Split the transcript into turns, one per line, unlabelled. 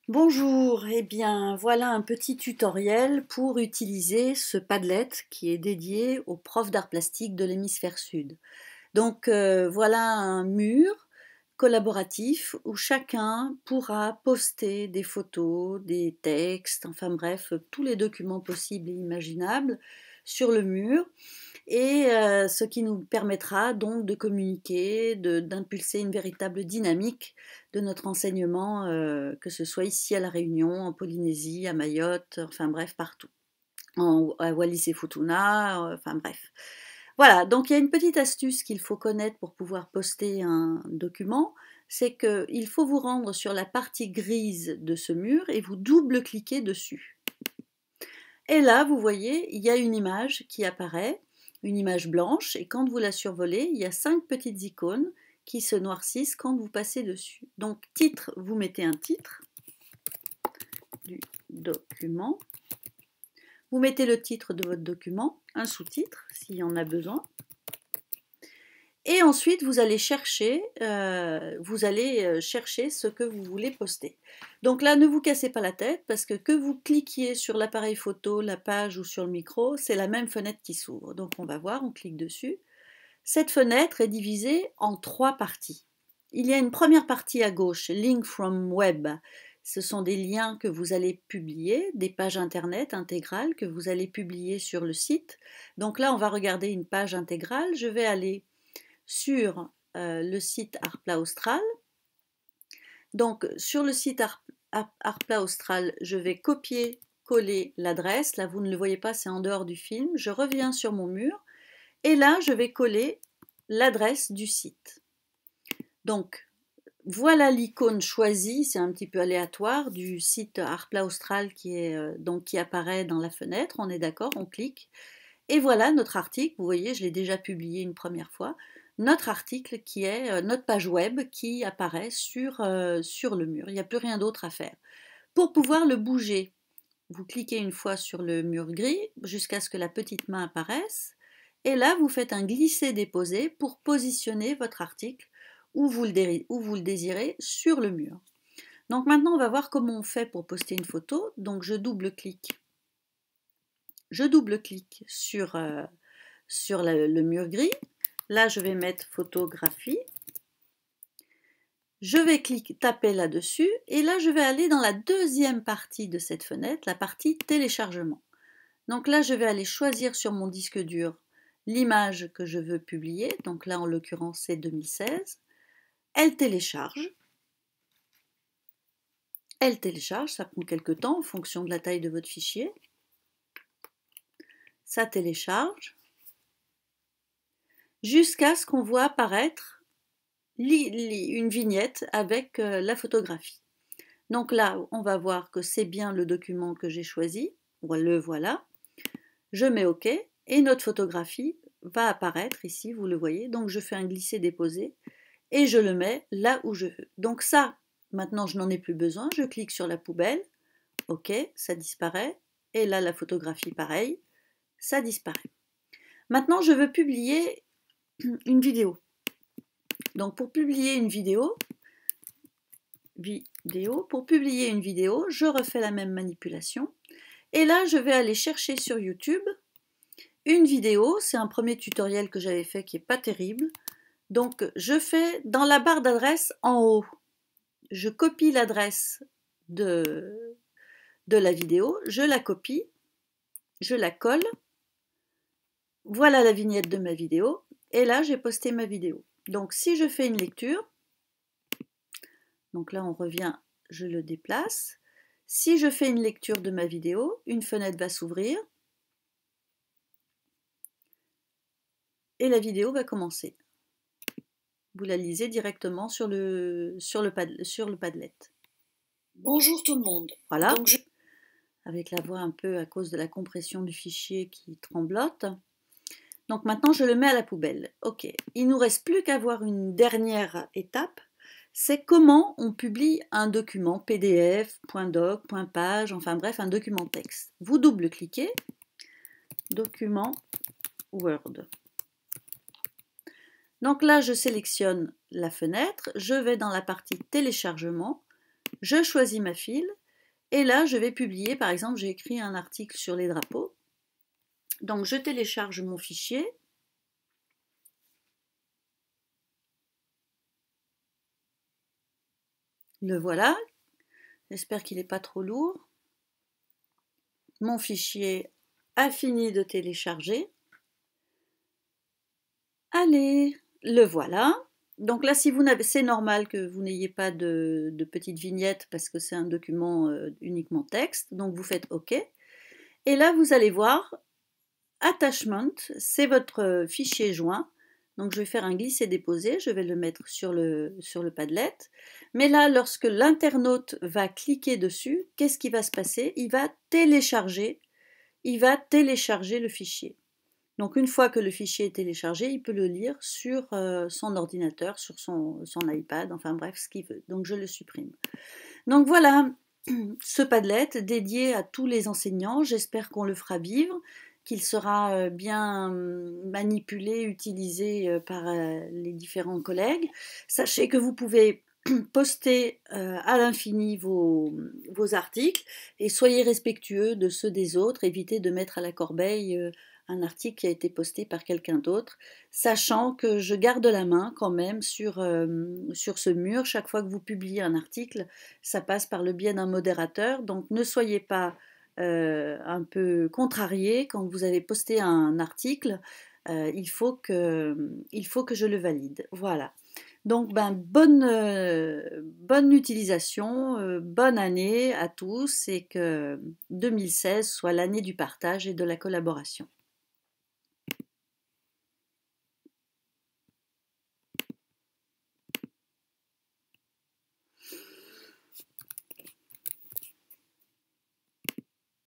Bonjour, eh bien voilà un petit tutoriel pour utiliser ce Padlet qui est dédié aux profs d'art plastique de l'hémisphère sud. Donc voilà un mur collaboratif où chacun pourra poster des photos, des textes, enfin bref, tous les documents possibles et imaginables sur le mur et ce qui nous permettra donc de communiquer, d'impulser une véritable dynamique de notre enseignement, que ce soit ici à La Réunion, en Polynésie, à Mayotte, enfin bref, partout. À Wallis et Futuna, enfin bref. Voilà, donc il y a une petite astuce qu'il faut connaître pour pouvoir poster un document, c'est qu'il faut vous rendre sur la partie grise de ce mur et vous double-cliquez dessus. Et là, vous voyez, il y a une image qui apparaît, une image blanche, et quand vous la survolez, il y a 5 petites icônes qui se noircissent quand vous passez dessus. Donc, titre, vous mettez un titre du document. Vous mettez le titre de votre document, un sous-titre s'il y en a besoin. Et ensuite, vous allez chercher ce que vous voulez poster. Donc là, ne vous cassez pas la tête parce que vous cliquiez sur l'appareil photo, la page ou sur le micro, c'est la même fenêtre qui s'ouvre. Donc on va voir, on clique dessus. Cette fenêtre est divisée en 3 parties. Il y a une première partie à gauche, Link from Web. Ce sont des liens que vous allez publier, des pages internet intégrales que vous allez publier sur le site. Donc là, on va regarder une page intégrale. Je vais aller sur le site Arpla Austral. Donc sur le site Arpla Austral, je vais copier-coller l'adresse. Là, vous ne le voyez pas, c'est en dehors du film. Je reviens sur mon mur et là, je vais coller l'adresse du site. Donc voilà l'icône choisie, c'est un petit peu aléatoire, du site Arpla Austral qui apparaît dans la fenêtre. On est d'accord, on clique. Et voilà notre article, vous voyez, je l'ai déjà publié une première fois, notre article qui est notre page web qui apparaît sur le mur. Il n'y a plus rien d'autre à faire. Pour pouvoir le bouger, vous cliquez une fois sur le mur gris jusqu'à ce que la petite main apparaisse. Et là, vous faites un glisser-déposer pour positionner votre article où vous le désirez sur le mur. Donc maintenant, on va voir comment on fait pour poster une photo. Donc je double-clique sur le mur gris. Là, je vais mettre photographie. Je vais taper là-dessus et là, je vais aller dans la deuxième partie de cette fenêtre, la partie téléchargement. Donc là, je vais aller choisir sur mon disque dur l'image que je veux publier. Donc là, en l'occurrence, c'est 2016. Elle télécharge. Elle télécharge, ça prend quelques temps en fonction de la taille de votre fichier. Ça télécharge jusqu'à ce qu'on voit apparaître une vignette avec la photographie. Donc là, on va voir que c'est bien le document que j'ai choisi. Le voilà. Je mets OK et notre photographie va apparaître ici, vous le voyez. Donc je fais un glisser-déposer et je le mets là où je veux. Donc ça, maintenant je n'en ai plus besoin. Je clique sur la poubelle. OK, ça disparaît. Et là, la photographie, pareil, ça disparaît. Maintenant, je veux publier une vidéo. Donc pour publier une vidéo, je refais la même manipulation. Et là, je vais aller chercher sur YouTube une vidéo. C'est un premier tutoriel que j'avais fait qui n'est pas terrible. Donc, je fais dans la barre d'adresse en haut, je copie l'adresse de la vidéo, je la copie, je la colle. Voilà la vignette de ma vidéo. Et là, j'ai posté ma vidéo. Donc, si je fais une lecture, donc là, on revient, je le déplace. Si je fais une lecture de ma vidéo, une fenêtre va s'ouvrir et la vidéo va commencer. Vous la lisez directement sur le Padlet.
Bonjour tout le monde.
Voilà, avec la voix un peu à cause de la compression du fichier qui tremblote. Donc maintenant, je le mets à la poubelle. Ok, il ne nous reste plus qu'à voir une dernière étape, c'est comment on publie un document PDF, .doc, .page, enfin bref, un document texte. Vous double-cliquez, document Word. Donc là, je sélectionne la fenêtre, je vais dans la partie téléchargement, Je choisis ma file et là je vais publier, par exemple j'ai écrit un article sur les drapeaux. Donc je télécharge mon fichier. Le voilà. J'espère qu'il n'est pas trop lourd. Mon fichier a fini de télécharger. Allez, le voilà. Donc là, si vous n'avez, c'est normal que vous n'ayez pas de petite vignette parce que c'est un document uniquement texte. Donc vous faites OK. Et là, vous allez voir, Attachment, c'est votre fichier joint. Donc je vais faire un glisser-déposer, je vais le mettre sur le Padlet. Mais là, lorsque l'internaute va cliquer dessus, qu'est-ce qui va se passer? Il va télécharger le fichier. Donc une fois que le fichier est téléchargé, il peut le lire sur son ordinateur, sur son iPad, enfin bref, ce qu'il veut. Donc je le supprime. Donc voilà ce Padlet dédié à tous les enseignants. J'espère qu'on le fera vivre, qu'il sera bien manipulé, utilisé par les différents collègues. Sachez que vous pouvez poster à l'infini vos articles et soyez respectueux de ceux des autres. Évitez de mettre à la corbeille un article qui a été posté par quelqu'un d'autre, sachant que je garde la main quand même sur ce mur. Chaque fois que vous publiez un article, ça passe par le biais d'un modérateur, donc ne soyez pas un peu contrarié quand vous avez posté un article. Il faut que je le valide. Voilà. Donc, bonne utilisation, bonne année à tous et que 2016 soit l'année du partage et de la collaboration.